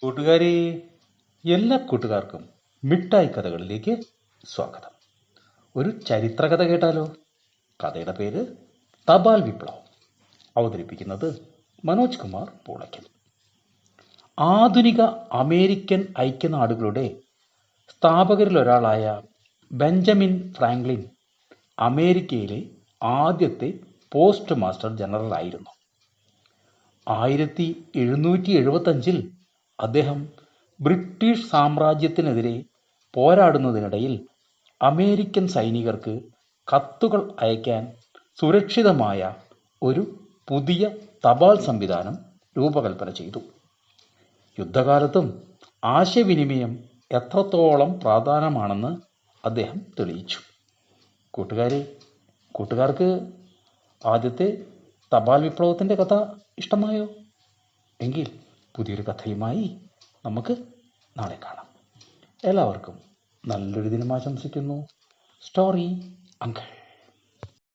കൂട്ടുകാരെ, എല്ലാ കൂട്ടുകാർക്കും മിഠായി കഥകളിലേക്ക് സ്വാഗതം. ഒരു ചരിത്രകഥ കേട്ടാലോ? കഥയുടെ പേര് തപാൽ വിപ്ലവം. അവതരിപ്പിക്കുന്നത് മനോജ് കുമാർ പൂളയ്ക്കൽ. ആധുനിക അമേരിക്കൻ ഐക്യനാടുകളുടെ സ്ഥാപകരിലൊരാളായ ബെഞ്ചമിൻ ഫ്രാങ്ക്ലിൻ അമേരിക്കയിലെ ആദ്യത്തെ പോസ്റ്റ് മാസ്റ്റർ ജനറൽ ആയിരുന്നു. 1775 അദ്ദേഹം ബ്രിട്ടീഷ് സാമ്രാജ്യത്തിനെതിരെ പോരാടുന്നതിനിടയിൽ അമേരിക്കൻ സൈനികർക്ക് കത്തുകൾ അയക്കാൻ സുരക്ഷിതമായ ഒരു പുതിയ തപാൽ സംവിധാനം രൂപകൽപ്പന ചെയ്തു. യുദ്ധകാലത്തും ആശയവിനിമയം എത്രത്തോളം പ്രാധാന്യമാണെന്ന് അദ്ദേഹം തെളിയിച്ചു. കൂട്ടുകാർക്ക് ആദ്യത്തെ തപാൽ വിപ്ലവത്തിൻ്റെ കഥ ഇഷ്ടമായോ? എങ്കിൽ പുതിയൊരു കഥയുമായി നമുക്ക് നാളെ കാണാം. എല്ലാവർക്കും നല്ലൊരു ദിനം ആശംസിക്കുന്നു. Story uncle.